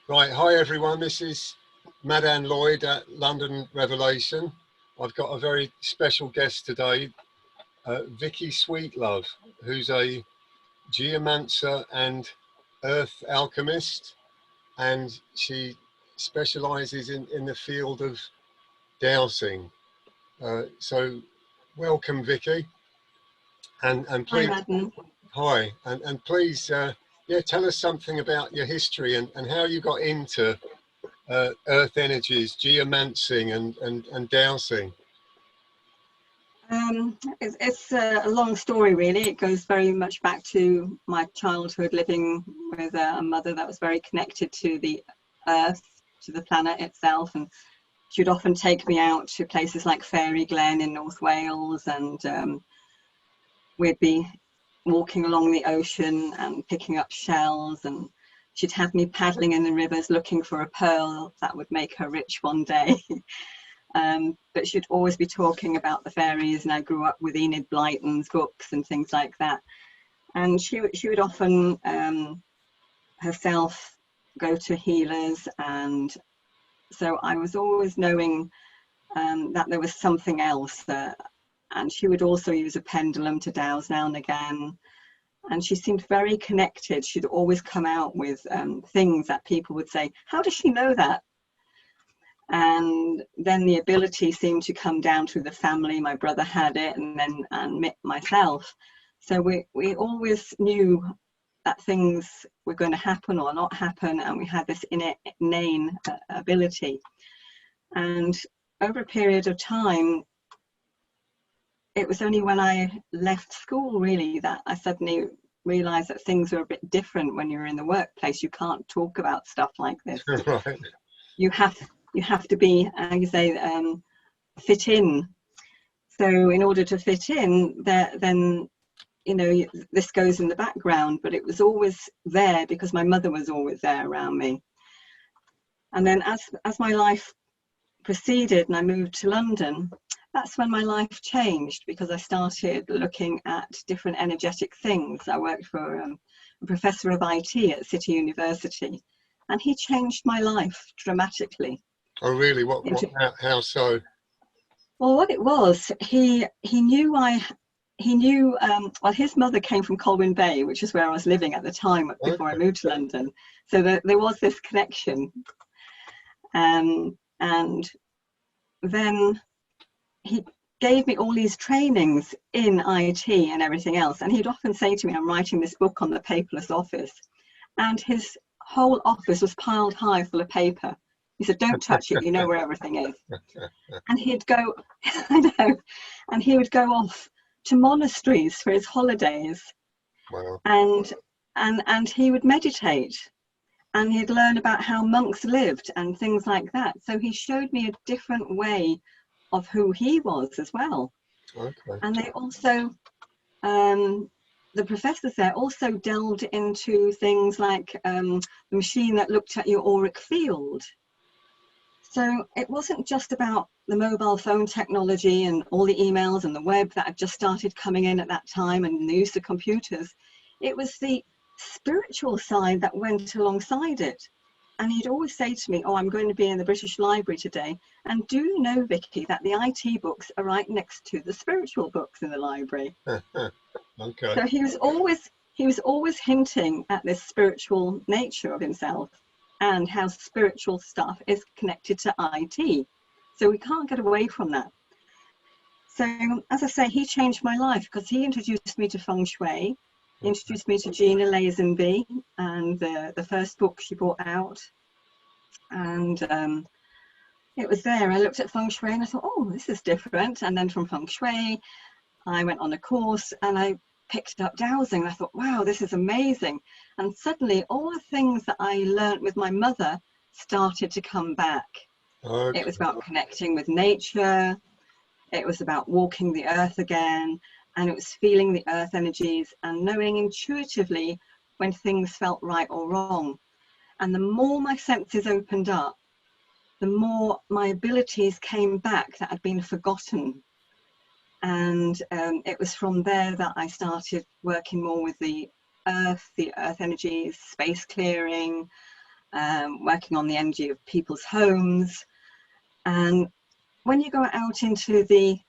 Right, hi everyone, this is Madan Lloyd at London Revelation. I've got a very special guest today, Vicky Sweetlove, who's a geomancer and earth alchemist, and she specialises in the field of dowsing. So welcome, Vicky, and Hi, please, Madden. hi, and please, yeah, tell us something about your history and how you got into earth energies, geomancing and dowsing. It's a long story, really. It goes very much back to my childhood, living with a mother that was very connected to the earth, to the planet itself, and she would often take me out to places like Fairy Glen in North Wales, and we'd be walking along the ocean and picking up shells, and she'd have me paddling in the rivers looking for a pearl that would make her rich one day. But she'd always be talking about the fairies, and I grew up with Enid Blyton's books and things like that. And she would often herself go to healers, and so I was always knowing that there was something else. And she would also use a pendulum to dowse now and again. And she seemed very connected. She'd always come out with things that people would say, how does she know that? And then the ability seemed to come down through the family. My brother had it, and myself. So we always knew that things were going to happen or not happen, and we had this innate ability. And over a period of time, it was only when I left school, really, that I suddenly realized that things are a bit different when you're in the workplace. You can't talk about stuff like this. Right. You have to be, you say, fit in. So in order to fit in, then this goes in the background. But it was always there because my mother was always there around me. And then as my life proceeded and I moved to London, that's when my life changed, because I started looking at different energetic things. I worked for a professor of IT at City University, and he changed my life dramatically. Oh, really? How so? Well, what it was, he knew well, his mother came from Colwyn Bay, which is where I was living at the time before I moved to London. So there was this connection. And then he gave me all these trainings in IT and everything else. And he'd often say to me, I'm writing this book on the paperless office. And his whole office was piled high full of paper. He said, don't touch it, you know where everything is. And he'd go, I know, and he would go off to monasteries for his holidays. Wow. And he would meditate, and he'd learn about how monks lived and things like that. So he showed me a different way of who he was as well. Okay. And they also, the professors there also delved into things like the machine that looked at your auric field. So it wasn't just about the mobile phone technology and all the emails and the web that had just started coming in at that time and the use of computers. It was the spiritual side that went alongside it. And he'd always say to me, oh, I'm going to be in the British Library today. And do you know, Vicky, that the IT books are right next to the spiritual books in the library? Okay. So he was always hinting at this spiritual nature of himself and how spiritual stuff is connected to IT. So we can't get away from that. So as I say, he changed my life because he introduced me to feng shui. He introduced me to Gina Lazenby and the first book she brought out. And it was there. I looked at feng shui and I thought, oh, this is different. And then from feng shui, I went on a course and I picked up dowsing. And I thought, wow, this is amazing. And suddenly all the things that I learned with my mother started to come back. Okay. It was about connecting with nature. It was about walking the earth again. And it was feeling the earth energies and knowing intuitively when things felt right or wrong. And the more my senses opened up, the more my abilities came back that had been forgotten. And it was from there that I started working more with the earth energies, space clearing, working on the energy of people's homes. And when you go out into the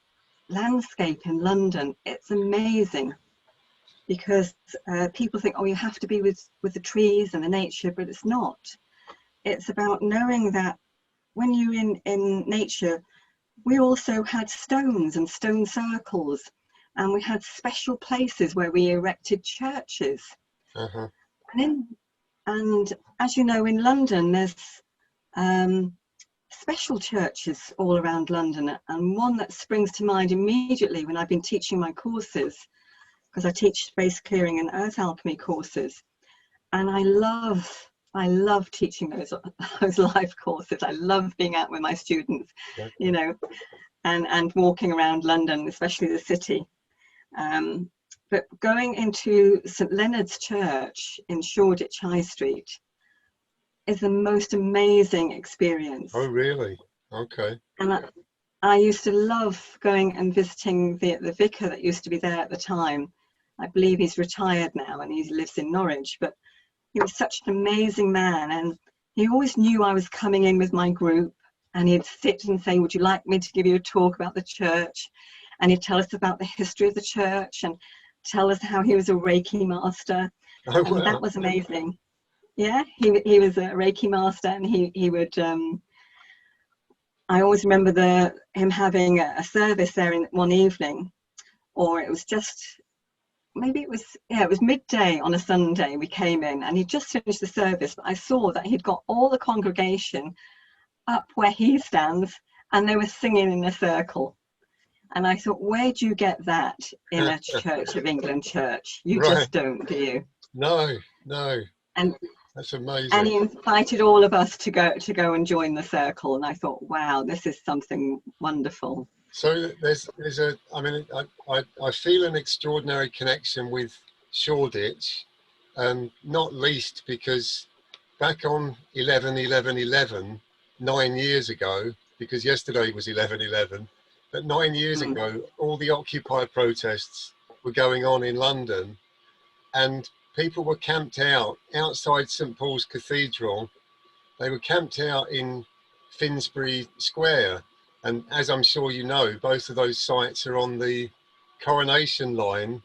landscape in London, it's amazing, because people think, oh, you have to be with the trees and the nature, but it's not. It's about knowing that when you're in nature, we also had stones and stone circles, and we had special places where we erected churches. Uh-huh. And as you know, in London, there's special churches all around London, and one that springs to mind immediately when I've been teaching my courses, because I teach space clearing and earth alchemy courses, and I love teaching those live courses. I love being out with my students, Okay. you know, and walking around London, especially the city. But going into St Leonard's Church in Shoreditch High Street is the most amazing experience. Oh, really? Okay. And I used to love going and visiting the vicar that used to be there at the time. I believe he's retired now and he lives in Norwich, but he was such an amazing man, and he always knew I was coming in with my group, and he'd sit and say, would you like me to give you a talk about the church? And he'd tell us about the history of the church and tell us how he was a Reiki master. Oh, And wow. that was amazing. Yeah, he was a Reiki master, and he would, I always remember him having a service there in one evening, or it was just, maybe it was midday on a Sunday. We came in and he'd just finished the service, but I saw that he'd got all the congregation up where he stands and they were singing in a circle. And I thought, where do you get that in a Church of England church? You Right. just don't, do you? No. And That's amazing. And he invited all of us to go and join the circle, and I thought, wow, this is something wonderful. So I feel an extraordinary connection with Shoreditch, not least because back on 11/11/11, 9 years ago, because yesterday was 11/11, but 9 years ago, all the Occupy protests were going on in London, and people were camped out outside St Paul's Cathedral. They were camped out in Finsbury Square. And as I'm sure you know, both of those sites are on the coronation line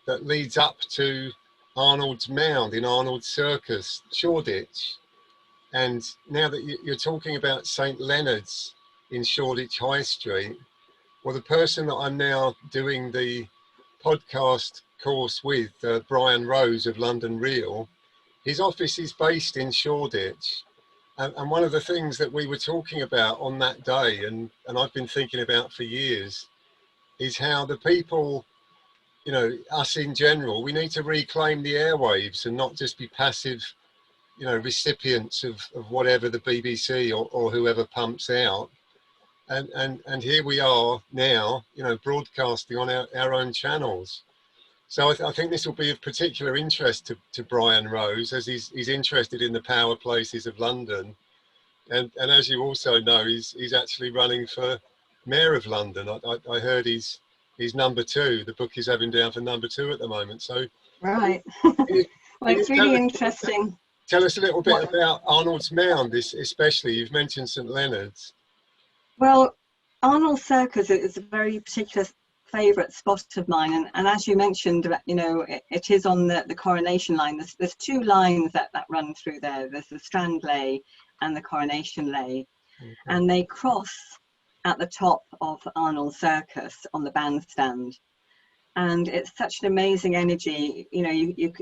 that leads up to Arnold's Mound in Arnold Circus, Shoreditch. And now that you're talking about St Leonard's in Shoreditch High Street, well, the person that I'm now doing the podcast course with, Brian Rose of London Real, his office is based in Shoreditch. And one of the things that we were talking about on that day, and I've been thinking about for years, is how the people, you know, us in general, we need to reclaim the airwaves and not just be passive, you know, recipients of whatever the BBC or whoever pumps out. And here we are now, you know, broadcasting on our own channels. So I think this will be of particular interest to Brian Rose, as he's interested in the power places of London. And as you also know, he's actually running for Mayor of London. I heard he's number 2. The book is having down for number 2 at the moment. So right. Well, it's really interesting. Tell us a little bit about Arnold's Mound, especially. You've mentioned St Leonard's. Well, Arnold Circus is a very particular favourite spot of mine, and as you mentioned, you know, it is on the coronation line. There's 2 lines that run through there. There's the Strand Lay and the Coronation Lay, and they cross at the top of Arnold Circus on the bandstand, and it's such an amazing energy. You know,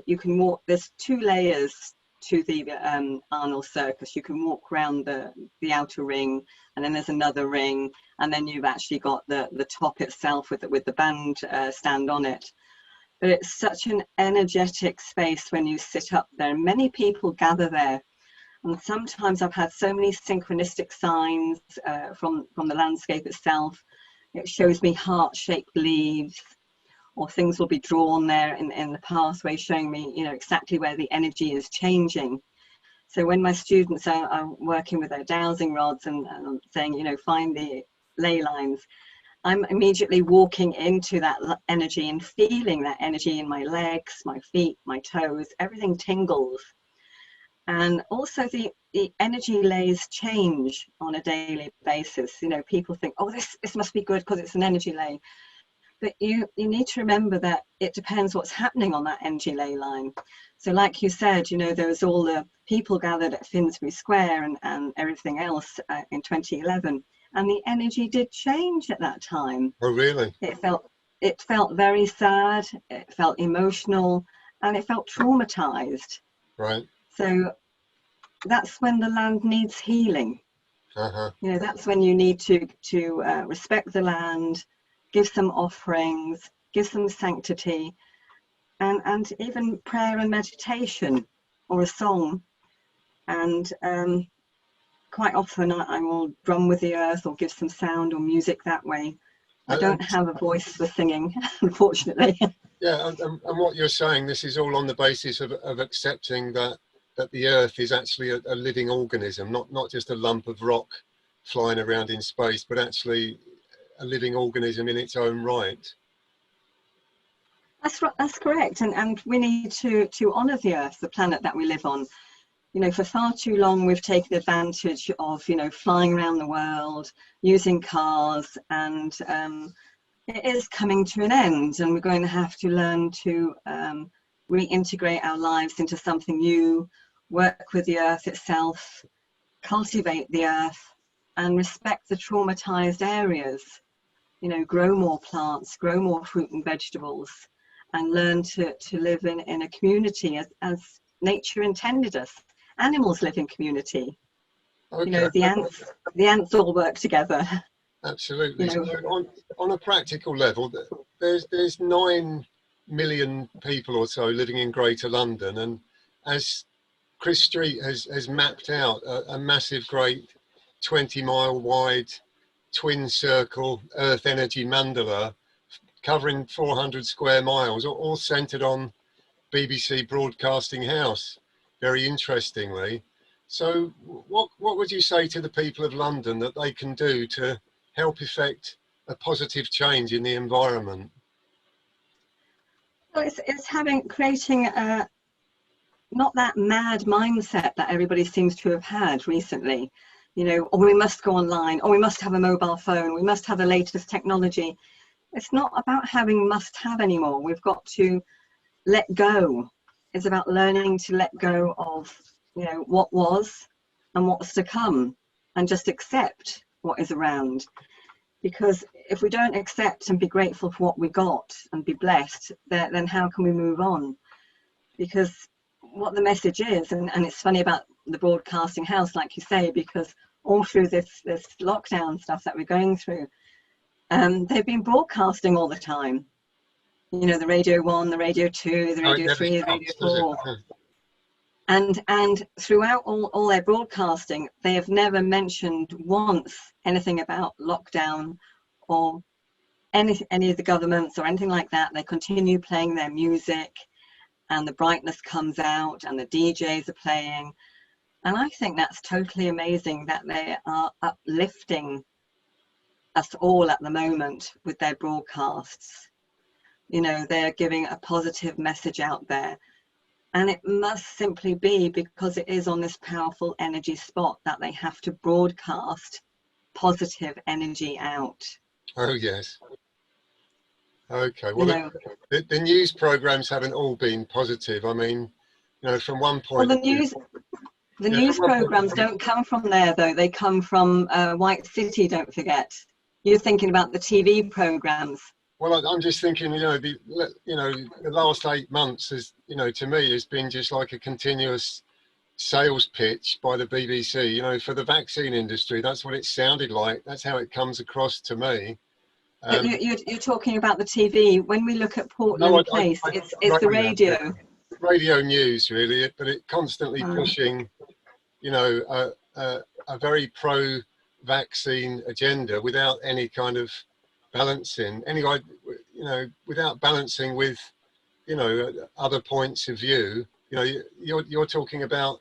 you can walk. There's 2 layers to the Arnold Circus. You can walk around the outer ring, and then there's another ring, and then you've actually got the top itself with the band stand on it. But it's such an energetic space when you sit up there, and many people gather there. And sometimes I've had so many synchronistic signs from the landscape itself. It shows me heart-shaped leaves, or things will be drawn there in the pathway, showing me, you know, exactly where the energy is changing. So when my students are working with their dowsing rods and I'm saying, you know, find the ley lines, I'm immediately walking into that energy and feeling that energy in my legs, my feet, my toes, everything tingles. And also the energy layers change on a daily basis. You know, people think, oh, this must be good because it's an energy lay. But you need to remember that it depends what's happening on that energy ley line. So like you said, you know, there was all the people gathered at Finsbury Square and everything else in 2011. And the energy did change at that time. Oh, really? It felt very sad, it felt emotional, and it felt traumatized. Right. So that's when the land needs healing. Uh-huh. You know, that's when you need to respect the land, give some offerings, give some sanctity, and even prayer and meditation or a song. And quite often I will drum with the earth or give some sound or music that way. I don't have a voice for singing, unfortunately. Yeah, and what you're saying, this is all on the basis of accepting that the earth is actually a living organism, not just a lump of rock flying around in space, but actually a living organism in its own right. That's correct. And we need to honour the earth, the planet that we live on. You know, for far too long we've taken advantage of, you know, flying around the world, using cars, and it is coming to an end, and we're going to have to learn to reintegrate our lives into something new, work with the earth itself, cultivate the earth, and respect the traumatized areas. You know, grow more plants, grow more fruit and vegetables, and learn to live in a community as nature intended us. Animals live in community. Okay. You know, the ants all work together. Absolutely. You know, So on a practical level, there's 9 million people or so living in Greater London, and as Chris Street has mapped out a massive, great 20-mile wide twin circle earth energy mandala covering 400 square miles, all centered on BBC Broadcasting House, very interestingly. So what would you say to the people of London that they can do to help effect a positive change in the environment? well, it's creating not that mad mindset that everybody seems to have had recently. You know, or we must go online, or we must have a mobile phone, we must have the latest technology. It's not about having must have anymore. We've got to let go. It's about learning to let go of, you know, what was and what's to come, and just accept what is around. Because if we don't accept and be grateful for what we got and be blessed, then how can we move on? Because what the message is, and it's funny about the broadcasting house, like you say, because all through this lockdown stuff that we're going through, they've been broadcasting all the time. You know, the Radio 1, the Radio 2, the Radio 3, the Radio 4. And throughout all their broadcasting, they have never mentioned once anything about lockdown or any of the governments or anything like that. They continue playing their music, and the brightness comes out, and the DJs are playing. And I think that's totally amazing that they are uplifting us all at the moment with their broadcasts. You know, they're giving a positive message out there. And it must simply be because it is on this powerful energy spot that they have to broadcast positive energy out. Oh, yes. Okay. Well, the news programs haven't all been positive. I mean, you know, from one point... Well, the news programs don't come from there, though. They come from White City, don't forget. You're thinking about the TV programs. Well, I'm just thinking, you know, the last 8 months has, you know, to me has been just like a continuous sales pitch by the BBC, you know, for the vaccine industry. That's what it sounded like. That's how it comes across to me. You're talking about the TV. When we look at Portland Place, it's the radio. Radio news, really, but it constantly pushing, you know, a very pro-vaccine agenda without any kind of balancing, anyway, you know, without balancing with, you know, other points of view. You know, you're talking about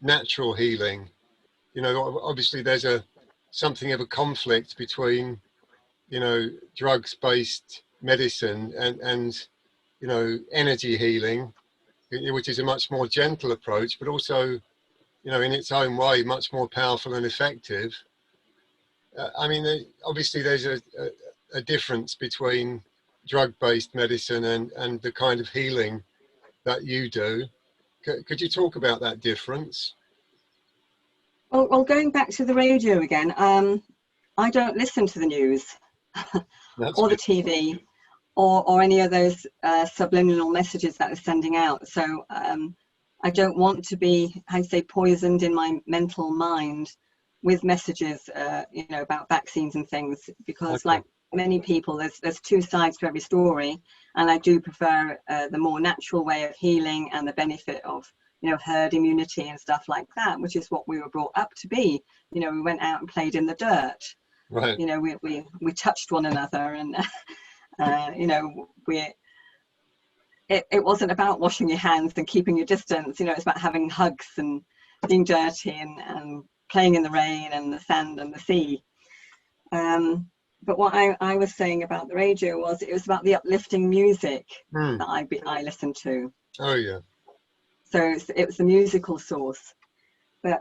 natural healing. You know, obviously there's something of a conflict between, you know, drugs-based medicine and you know, energy healing, which is a much more gentle approach, but also you know, in its own way, much more powerful and effective. I mean, obviously there's a difference between drug-based medicine and the kind of healing that you do. Could you talk about that difference? Well, going back to the radio again, I don't listen to the news or the TV or any of those subliminal messages that are sending out. So I don't want to be, I say, poisoned in my mental mind with messages, you know, about vaccines and things, because like many people, there's two sides to every story, and I do prefer the more natural way of healing and the benefit of, you know, herd immunity and stuff like that, which is what we were brought up to be. You know, we went out and played in the dirt. Right. You know, we touched one another, and you know, it wasn't about washing your hands and keeping your distance. You know, it's about having hugs and being dirty and playing in the rain and the sand and the sea. But what I was saying about the radio was, it was about the uplifting music that I listened to. Oh yeah. So it was the musical source. But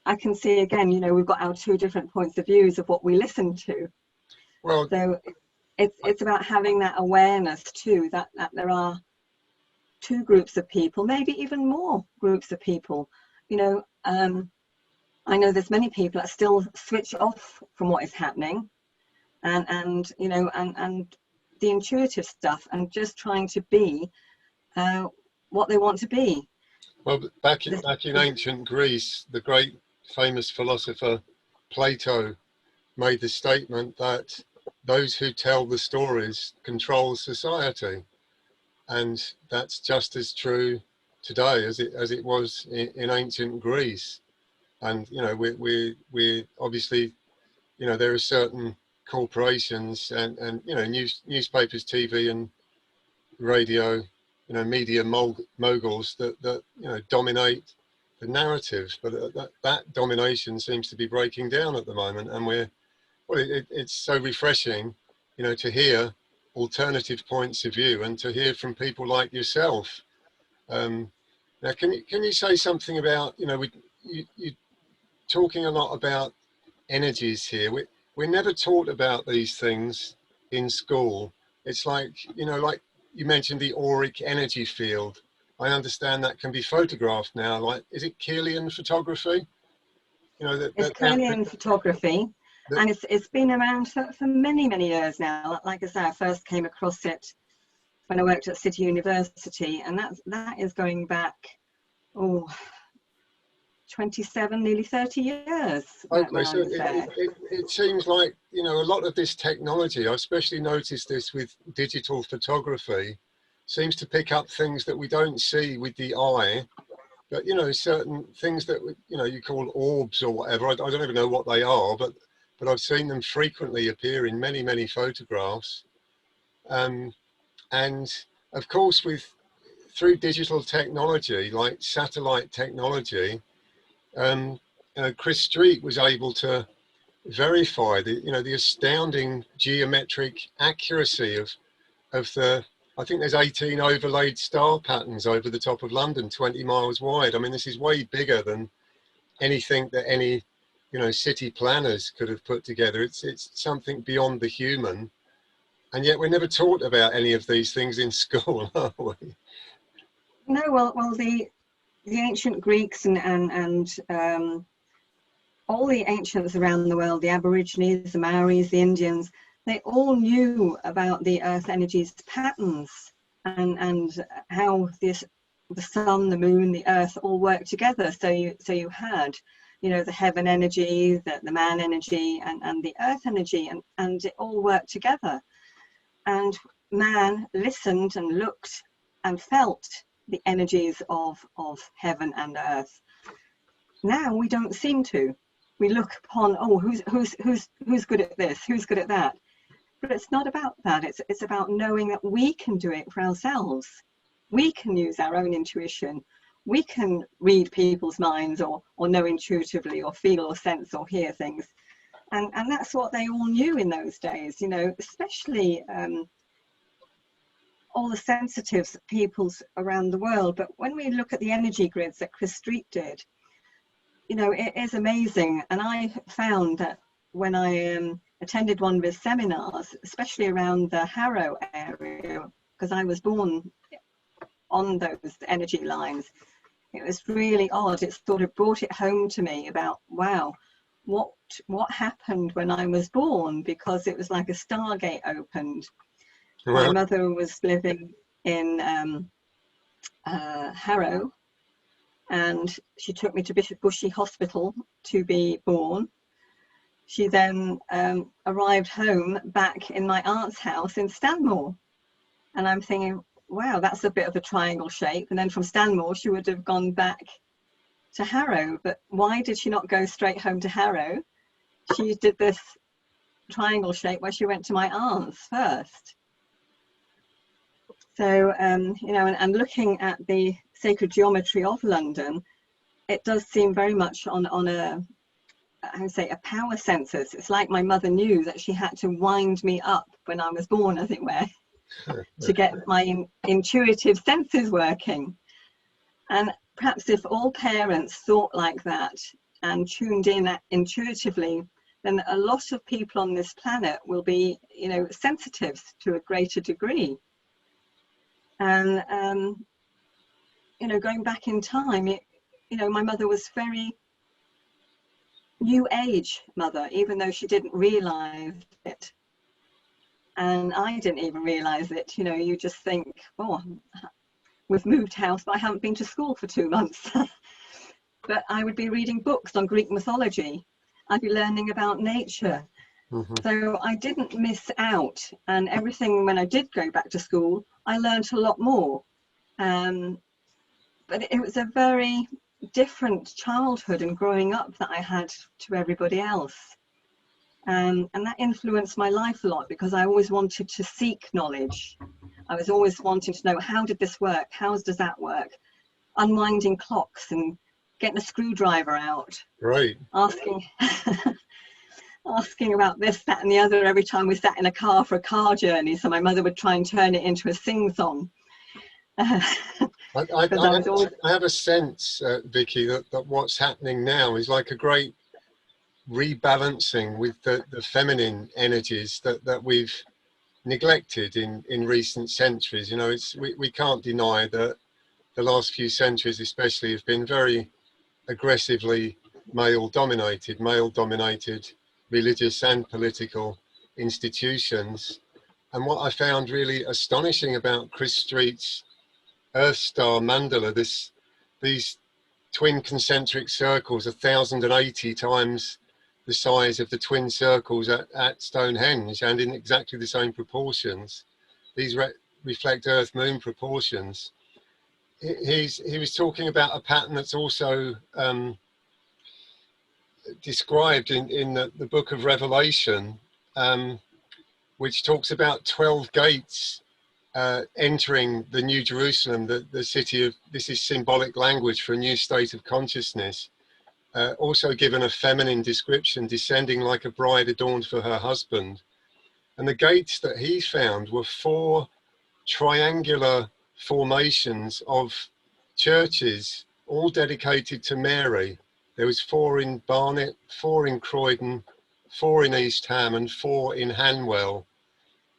I can see again, you know, we've got our two different points of views of what we listen to. Well, so it's about having that awareness too, that there are two groups of people, maybe even more groups of people. You know, I know there's many people that still switch off from what is happening, and you know, and the intuitive stuff, and just trying to be what they want to be. Well, back in ancient Greece, the great famous philosopher Plato made the statement that those who tell the stories control society, and that's just as true today as it was in ancient Greece. And you know, we obviously, you know, there are certain corporations and you know, newspapers, TV and radio, you know, media moguls that you know, dominate the narrative, but that domination seems to be breaking down at the moment, and it's so refreshing, you know, to hear alternative points of view and to hear from people like yourself. Now, can you say something about, you know, you talking a lot about energies here. We're never taught about these things in school. It's like, you know, like you mentioned the auric energy field. I understand that can be photographed now. Like, is it Kirlian photography? You know, it's Kirlian photography, and it's been around for many years now. Like I say, I first came across it when I worked at City University, and that is going back 27, nearly 30 years. Okay, so it seems like, you know, a lot of this technology, I've especially noticed this with digital photography, seems to pick up things that we don't see with the eye, but, you know, certain things that, you know, you call orbs or whatever. I don't even know what they are, but I've seen them frequently appear in many photographs. And of course, through digital technology, like satellite technology, Chris Street was able to verify the astounding geometric accuracy of the, I think there's 18 overlaid star patterns over the top of London, 20 miles wide. I mean, this is way bigger than anything that any, you know, city planners could have put together. It's something beyond the human, and yet we're never taught about any of these things in school, are we? No, well, the ancient Greeks and all the ancients around the world, the Aborigines, the Maoris, the Indians, they all knew about the earth energy's patterns and how the sun, the moon, the earth all work together. So you had, you know, the heaven energy, the man energy, and the earth energy, and it all worked together. And man listened and looked and felt the energies of heaven and earth. Now we don't seem to. We look upon, who's good at this, who's good at that. But it's not about that. It's about knowing that we can do it for ourselves. We can use our own intuition. We can read people's minds or know intuitively or feel or sense or hear things. And that's what they all knew in those days, you know, especially all the sensitive peoples around the world. But when we look at the energy grids that Chris Street did, you know, it is amazing. And I found that when I attended one of his seminars, especially around the Harrow area, because I was born on those energy lines, it was really odd. It sort of brought it home to me about, wow, what happened when I was born, because it was like a stargate opened. My mother was living in Harrow, and she took me to Bishop Bushy Hospital to be born. She then arrived home back in my aunt's house in Stanmore, and I'm thinking, wow, that's a bit of a triangle shape. And then from Stanmore she would have gone back to Harrow, but why did she not go straight home to Harrow? She did this triangle shape where she went to my aunt's first. So you know, and looking at the sacred geometry of London, it does seem very much on a, I would say, a power census. It's like my mother knew that she had to wind me up when I was born, as it were, to get my intuitive senses working. And perhaps if all parents thought like that and tuned in intuitively, then a lot of people on this planet will be, you know, sensitive to a greater degree. And you know, going back in time, you know, my mother was very new age mother, even though she didn't realize it. And I didn't even realize it. You know, you just think, oh, we've moved house, but I haven't been to school for 2 months. But I would be reading books on Greek mythology. I'd be learning about nature. So I didn't miss out. And everything, when I did go back to school, I learned a lot more. But it was a very different childhood and growing up that I had to everybody else. And that influenced my life a lot, because I always wanted to seek knowledge. I was always wanting to know, how did this work? How does that work? Unwinding clocks and getting a screwdriver out. Right. Asking about this, that and the other every time we sat in a car for a car journey. So my mother would try and turn it into a sing-song. I have a sense, Vicky, that what's happening now is like a great rebalancing with the feminine energies that we've neglected in recent centuries. You know, we can't deny that the last few centuries especially have been very aggressively male dominated religious and political institutions. And what I found really astonishing about Chris Street's Earth Star Mandala, these twin concentric circles, 1,080 times the size of the twin circles at Stonehenge, and in exactly the same proportions. These reflect Earth-Moon proportions. He was talking about a pattern that's also described in the book of Revelation, which talks about 12 gates entering the New Jerusalem, the city of, this is symbolic language for a new state of consciousness, also given a feminine description, descending like a bride adorned for her husband. And the gates that he found were 4 triangular formations of churches, all dedicated to Mary. There was 4 in Barnet, 4 in Croydon, 4 in East Ham, and 4 in Hanwell.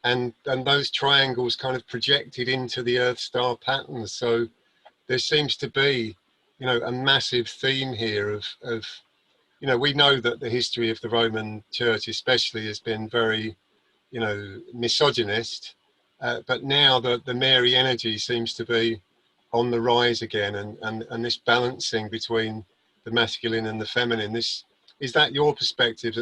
And those triangles kind of projected into the Earth star patterns. So there seems to be, you know, a massive theme here of, you know, we know that the history of the Roman Church especially has been very, you know, misogynist, but now the Mary energy seems to be on the rise again, and this balancing between the masculine and the feminine. Is that your perspective,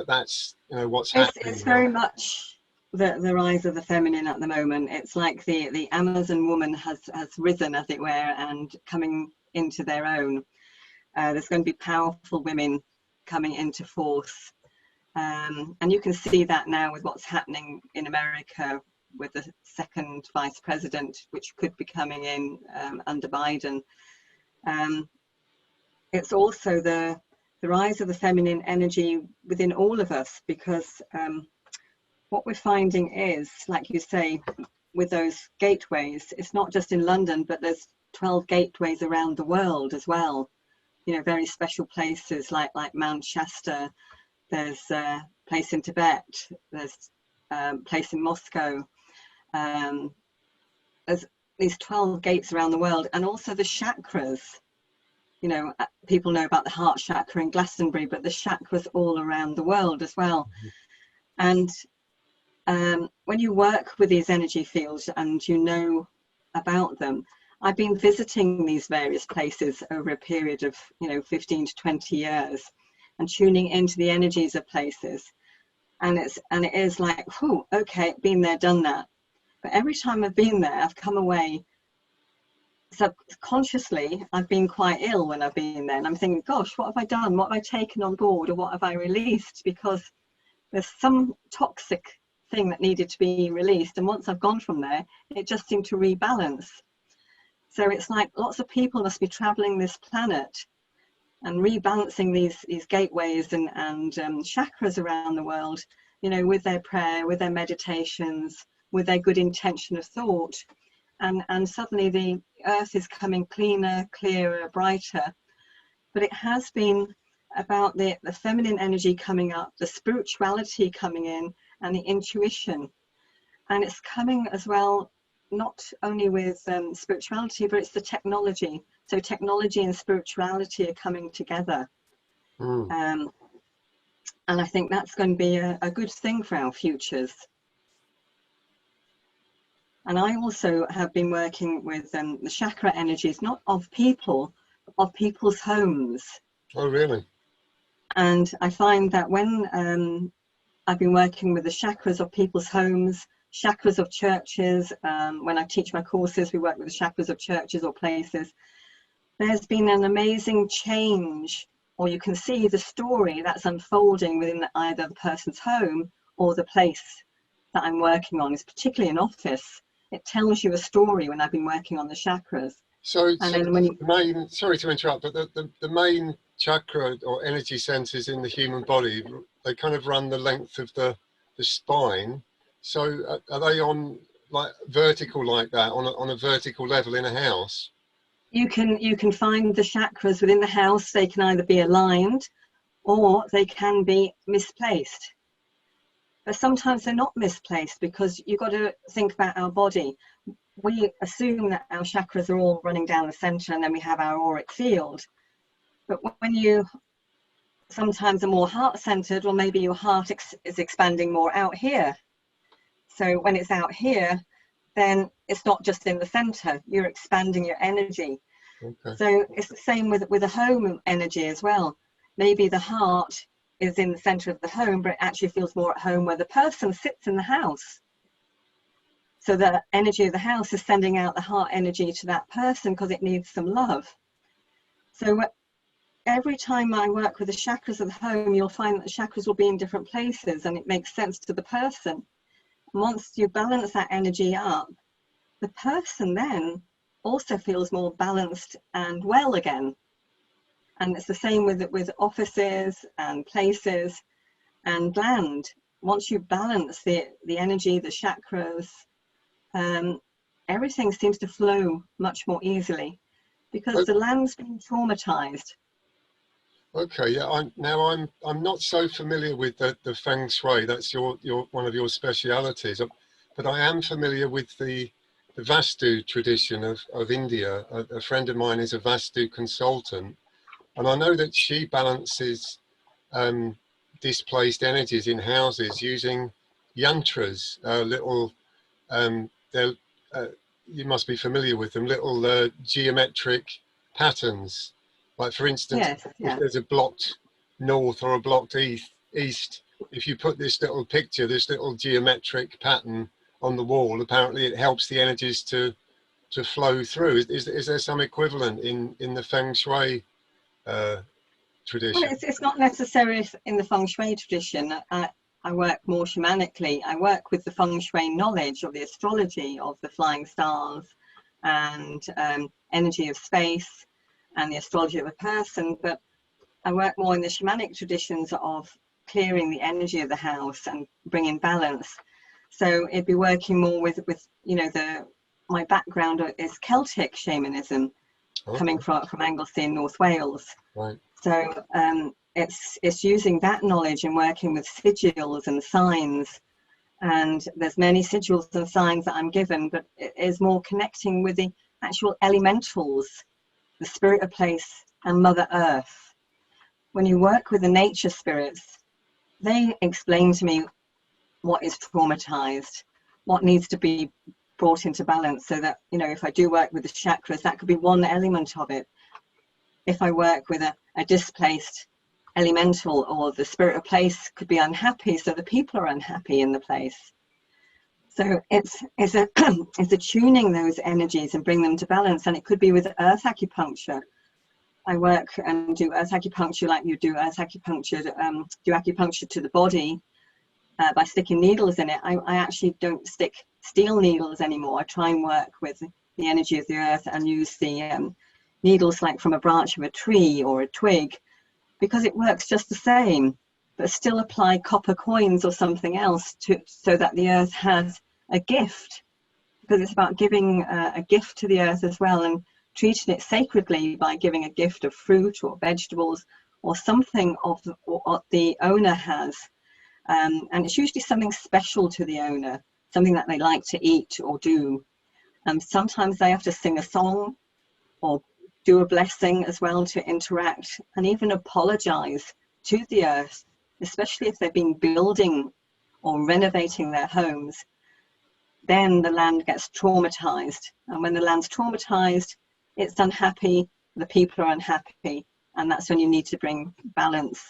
that's, you know, what's happening? It's very much the rise of the feminine at the moment. It's like the Amazon woman has risen, as it were, and coming into their own. There's going to be powerful women coming into force, and you can see that now with what's happening in America with the second vice president, which could be coming in under Biden. It's also the rise of the feminine energy within all of us, because what we're finding is, like you say, with those gateways, it's not just in London, but there's 12 gateways around the world as well. you know, very special places like Mount Shasta. There's a place in Tibet. There's a place in Moscow. There's these 12 gates around the world, and also the chakras. You know, people know about the heart chakra in Glastonbury, but the chakras all around the world as well. And when you work with these energy fields and you know about them, I've been visiting these various places over a period of, you know, 15 to 20 years, and tuning into the energies of places. And it is like, oh, okay, been there, done that. But every time I've been there, I've come away subconsciously. I've been quite ill when I've been there, and I'm thinking, gosh, what have I done? What have I taken on board, or what have I released? Because there's some toxic thing that needed to be released, and once I've gone from there, it just seemed to rebalance. So it's like lots of people must be traveling this planet and rebalancing these gateways and chakras around the world, you know, with their prayer, with their meditations, with their good intention of thought. And suddenly the earth is coming cleaner, clearer, brighter. But it has been about the feminine energy coming up, the spirituality coming in, and the intuition. And it's coming as well, not only with spirituality, but it's the technology. So technology and spirituality are coming together. And I think that's going to be a good thing for our futures. And I also have been working with the chakra energies, not of people, but of people's homes. Oh, really? And I find that when I've been working with the chakras of people's homes, chakras of churches, when I teach my courses, we work with the chakras of churches or places. There's been an amazing change, or you can see the story that's unfolding within either the person's home or the place that I'm working on. Is particularly an office. It tells you a story when I've been working on the chakras. So then when you, sorry to interrupt, but the main chakra or energy centers in the human body, they kind of run the length of the spine. So are they on like vertical like that, on a vertical level in a house? you can find the chakras within the house. They can either be aligned or they can be misplaced. But sometimes they're not misplaced, because you've got to think about our body. We assume that our chakras are all running down the center, and then we have our auric field. But when you sometimes are more heart-centered, or maybe your heart is expanding more out here. So when it's out here, then it's not just in the center, you're expanding your energy. Okay. So it's the same with a home energy as well. Maybe the heart is in the center of the home, but it actually feels more at home where the person sits in the house. So the energy of the house is sending out the heart energy to that person because it needs some love. So every time I work with the chakras of the home, you'll find that the chakras will be in different places, and it makes sense to the person. And once you balance that energy up, the person then also feels more balanced and well again. And it's the same with offices and places and land. Once you balance the energy, the chakras, everything seems to flow much more easily, because the land's been traumatized. Okay, yeah. I'm not so familiar with the feng shui. That's your one of your specialities, but I am familiar with the Vastu tradition of India. A friend of mine is a Vastu consultant, and I know that she balances displaced energies in houses using yantras, little. You must be familiar with them. Little geometric patterns. Like, for instance, Yes, yeah. if there's a blocked north or a blocked east, if you put this little picture, this little geometric pattern on the wall, apparently it helps the energies to flow through. Is there some equivalent in the feng shui tradition? Well, it's not necessarily in the feng shui tradition. I work more shamanically. I work with the feng shui knowledge of the astrology of the flying stars and energy of space and the astrology of a person, but I work more in the shamanic traditions of clearing the energy of the house and bringing balance. So it'd be working more with you know, my background is Celtic shamanism. coming Okay. from Anglesey in North Wales. Right. So it's using that knowledge and working with sigils and signs. And there's many sigils and signs that I'm given, but it is more connecting with the actual elementals, the spirit of place and Mother Earth. When you work with the nature spirits, they explain to me what is traumatized, what needs to be brought into balance, so that, you know, if I do work with the chakras, that could be one element of it. If I work with a displaced elemental, or the spirit of place could be unhappy, so the people are unhappy in the place. So it's attuning those energies and bring them to balance. And it could be with earth acupuncture. I work and do earth acupuncture like you do earth acupuncture, do acupuncture to the body by sticking needles in it. I actually don't stick steel needles anymore. I try and work with the energy of the earth and use the needles like from a branch of a tree or a twig, because it works just the same, but still apply copper coins or something else so that the earth has a gift, because it's about giving a gift to the earth as well, and treating it sacredly by giving a gift of fruit or vegetables or something of what the owner has. And it's usually something special to the owner, something that they like to eat or do. Sometimes they have to sing a song or do a blessing as well to interact, and even apologize to the earth, especially if they've been building or renovating their homes. Then the land gets traumatized, and when the land's traumatized, it's unhappy, the people are unhappy, and that's when you need to bring balance.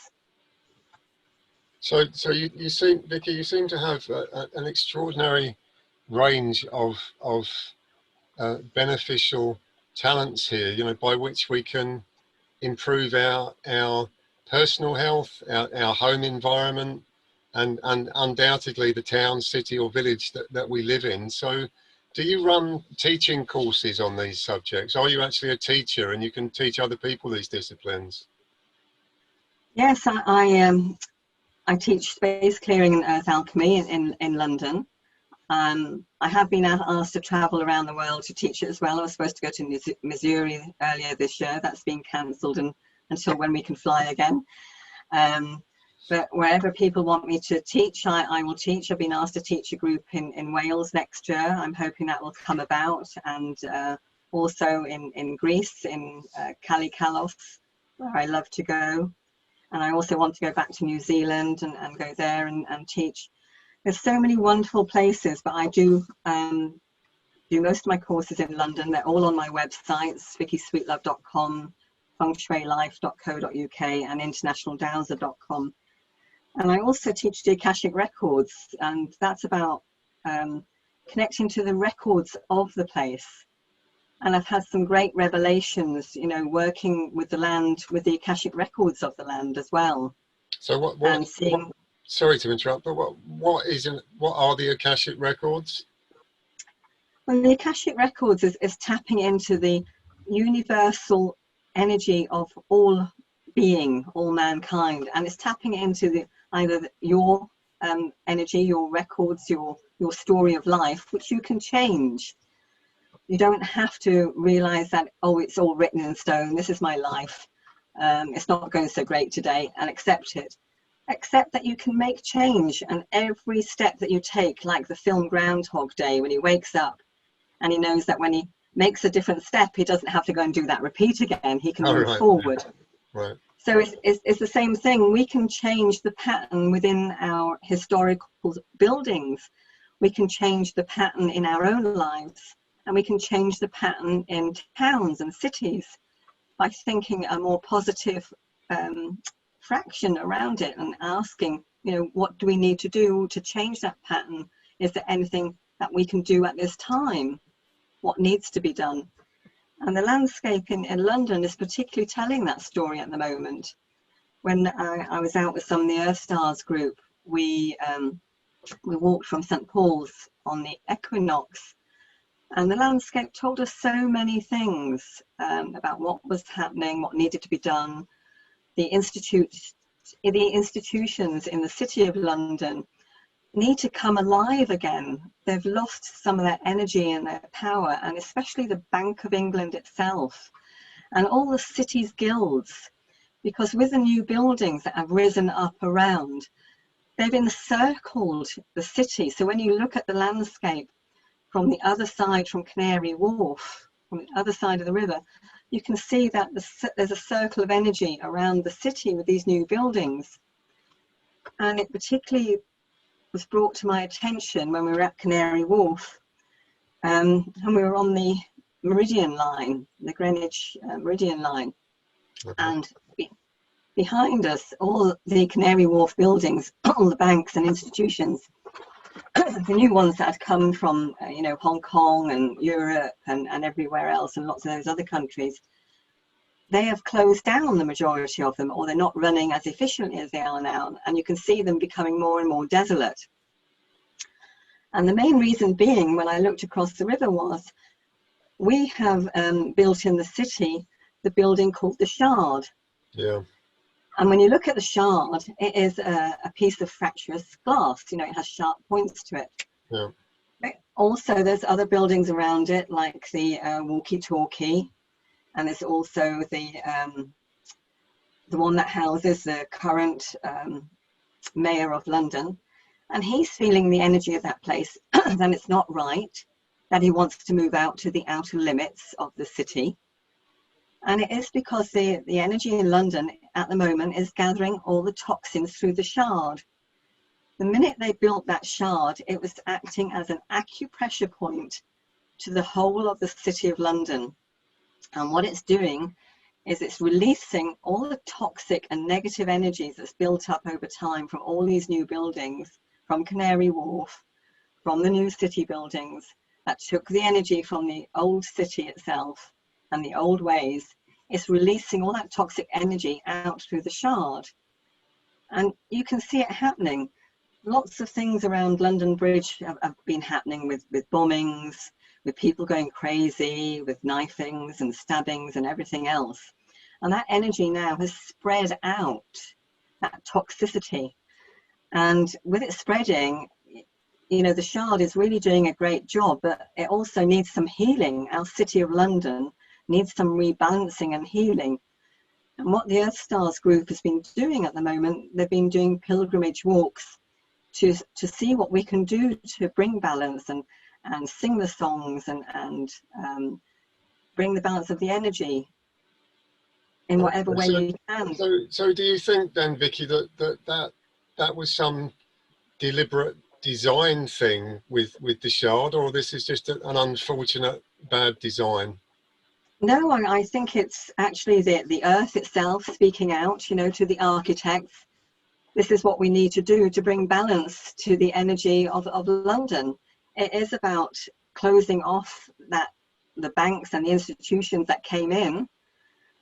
So you seem, Vicky, you seem to have an extraordinary range of beneficial talents here, you know, by which we can improve our personal health, our home environment, and undoubtedly the town, city or village that we live in. So do you run teaching courses on these subjects? Are you actually a teacher and you can teach other people these disciplines? Yes, I teach space clearing and earth alchemy in London. I have been asked to travel around the world to teach it as well. I was supposed to go to Missouri earlier this year. That's been cancelled until when we can fly again. But wherever people want me to teach, I will teach. I've been asked to teach a group in Wales next year. I'm hoping that will come about. And also in Greece, in Kalikalos, where I love to go. And I also want to go back to New Zealand and go there and teach. There's so many wonderful places, but I do most of my courses in London. They're all on my websites, vickysweetlove.com, fengshuilife.co.uk and internationaldowser.com. And I also teach the Akashic Records, and that's about connecting to the records of the place. And I've had some great revelations, you know, working with the land, with the Akashic Records of the land as well. So what sorry to interrupt, but what are the Akashic Records? Well, the Akashic Records is tapping into the universal energy of all being, all mankind, and it's tapping into either your energy, your records, your story of life, which you can change. You don't have to realize that, oh, it's all written in stone, this is my life, it's not going so great today, and accept it. Accept that you can make change, and every step that you take, like the film Groundhog Day, when he wakes up and he knows that when he makes a different step, he doesn't have to go and do that repeat again, he can move forward. Right. So it's the same thing. We can change the pattern within our historical buildings. We can change the pattern in our own lives. And we can change the pattern in towns and cities by thinking a more positive fraction around it and asking, you know, what do we need to do to change that pattern? Is there anything that we can do at this time? What needs to be done? And the landscape in London is particularly telling that story at the moment. When I was out with some of the Earth Stars group, we walked from St. Paul's on the equinox. And the landscape told us so many things about what was happening, what needed to be done. The institutions in the City of London need to come alive again. They've lost some of their energy and their power, and especially the Bank of England itself. and all the city's guilds, because with the new buildings that have risen up around, they've encircled the city. So when you look at the landscape from the other side, from Canary Wharf, from the other side of the river, you can see that there's a circle of energy around the city with these new buildings. And it particularly was brought to my attention when we were at Canary Wharf, and we were on the Meridian line, the Greenwich Meridian line. Okay. And behind us, all the Canary Wharf buildings, all the banks and institutions, the new ones that had come from, you know, Hong Kong and Europe and everywhere else, and lots of those other countries, they have closed down, the majority of them, or they're not running as efficiently as they are now. And you can see them becoming more and more desolate. And the main reason being, when I looked across the river, was we have built in the city the building called the Shard. Yeah. And when you look at the Shard, it is a piece of fractious glass. You know, it has sharp points to it. Yeah. But also, there's other buildings around it, like the walkie-talkie, and there's also the one that houses the current mayor of London. And he's feeling the energy of that place, then it's not right, that he wants to move out to the outer limits of the city. And it is because the energy in London at the moment is gathering all the toxins through the Shard. The minute they built that Shard, it was acting as an acupressure point to the whole of the city of London. And what it's doing is it's releasing all the toxic and negative energies that's built up over time from all these new buildings, from Canary Wharf, from the new city buildings, that took the energy from the old city itself and the old ways. It's releasing all that toxic energy out through the Shard. And you can see it happening. Lots of things around London Bridge have been happening with bombings, with people going crazy, with knifings and stabbings and everything else. And that energy now has spread out, that toxicity. And with it spreading, you know, the Shard is really doing a great job, but it also needs some healing. Our city of London needs some rebalancing and healing. And what the Earth Stars group has been doing at the moment, they've been doing pilgrimage walks to see what we can do to bring balance and sing the songs and bring the balance of the energy in whatever way you can. So do you think then, Vicky, that was some deliberate design thing with the Shard, or this is just an unfortunate bad design? No, I think it's actually the earth itself speaking out, you know, to the architects. This is what we need to do to bring balance to the energy of London. It is about closing off the banks and the institutions that came in.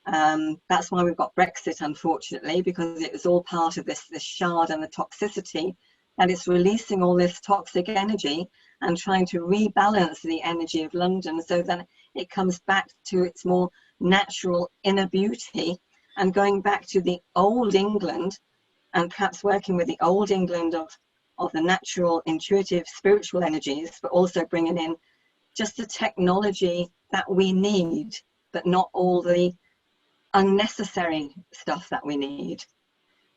That's why we've got Brexit, unfortunately, because it was all part of this Shard and the toxicity, and it's releasing all this toxic energy and trying to rebalance the energy of London so that it comes back to its more natural inner beauty, and going back to the old England, and perhaps working with the old England of the natural, intuitive, spiritual energies, but also bringing in just the technology that we need, but not all the unnecessary stuff that we need.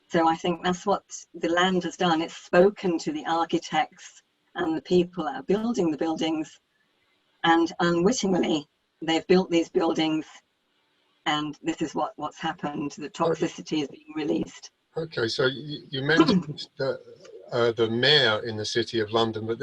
So I think that's what the land has done. It's spoken to the architects and the people that are building the buildings, and unwittingly they've built these buildings, and this is what's happened. The toxicity is being released. Okay, so you mentioned the mayor in the City of London, but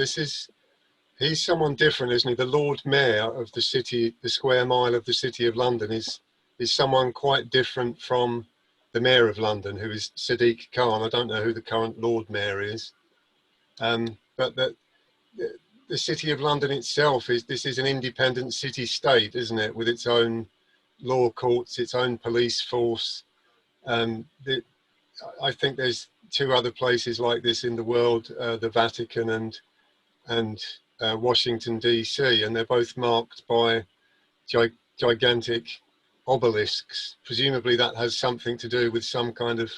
he's someone different, isn't he? The Lord Mayor of the city, the square mile of the City of London, is someone quite different from the Mayor of London, who is Sadiq Khan. I don't know who the current Lord Mayor is, but the City of London itself is an independent city-state, isn't it, with its own law courts, its own police force. I think there's two other places like this in the world, the Vatican and Washington DC, and they're both marked by gigantic obelisks. Presumably that has something to do with some kind of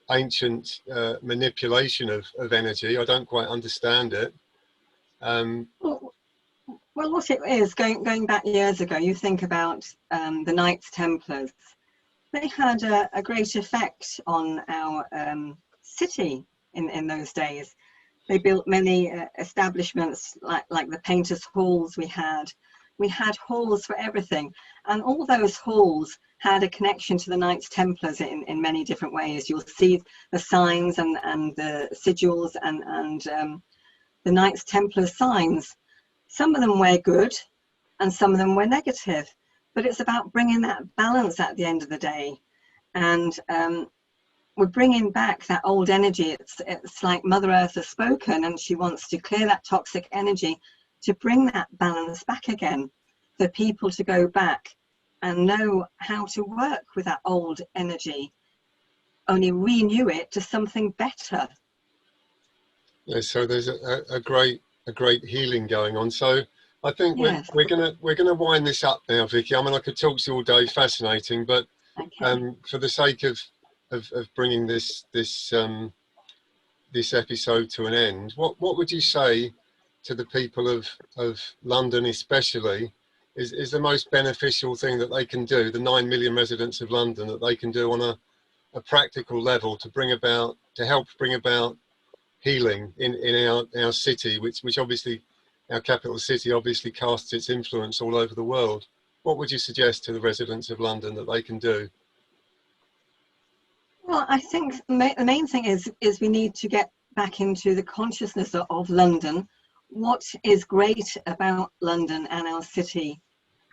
ancient manipulation of energy. I don't quite understand it. Well, what it is, going back years ago, you think about the Knights Templars. They had a great effect on our city in those days. They built many establishments like the Painters' Halls we had. We had halls for everything. And all those halls had a connection to the Knights Templars in many different ways. You'll see the signs and the sigils and the Knights Templar signs. Some of them were good and some of them were negative, but it's about bringing that balance at the end of the day. And we're bringing back that old energy. It's like Mother Earth has spoken, and she wants to clear that toxic energy to bring that balance back again, for people to go back and know how to work with that old energy, only renew it to something better. Yeah, so there's a great healing going on. So I think Yes. we're gonna wind this up now, Vicky. I mean, I could talk to you all day, fascinating, but Okay. for the sake of bringing this episode to an end, what would you say to the people of London especially is the most beneficial thing that they can do, the 9 million residents of London, that they can do on a practical level to help bring about healing in our city, which obviously, our capital city, obviously casts its influence all over the world? What would you suggest to the residents of London that they can do? Well, I think the main thing is we need to get back into the consciousness of London. What is great about London and our city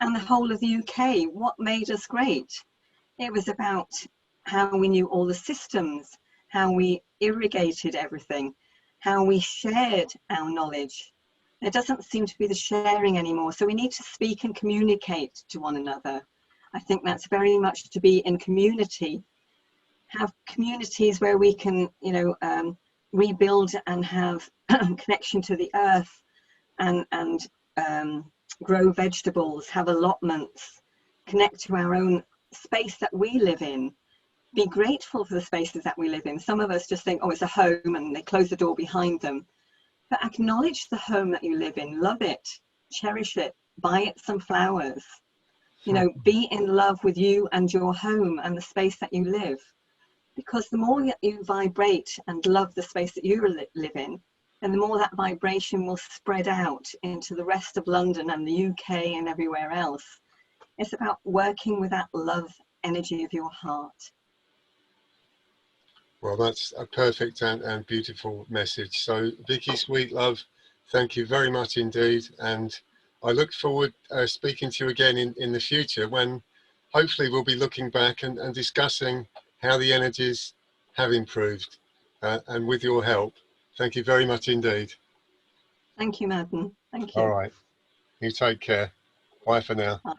and the whole of the UK? What made us great? It was about how we knew all the systems, how we irrigated everything, how we shared our knowledge. There doesn't seem to be the sharing anymore, so we need to speak and communicate to one another. I think that's very much to be in community, have communities where we can, rebuild and have connection to the earth and grow vegetables, have allotments, connect to our own space that we live in, be grateful for the spaces that we live in. Some of us just think, oh, it's a home, and they close the door behind them. But acknowledge the home that you live in, love it, cherish it, buy it some flowers, be in love with you and your home and the space that you live. Because the more you vibrate and love the space that you live in, and the more that vibration will spread out into the rest of London and the UK and everywhere else. It's about working with that love energy of your heart. Well, that's a perfect and beautiful message. So, Vicky, Sweetlove, thank you very much indeed. And I look forward speaking to you again in the future, when hopefully we'll be looking back and discussing how the energies have improved. And with your help, thank you very much indeed. Thank you, Madden. Thank All you. right. You take care. Bye for now. Bye.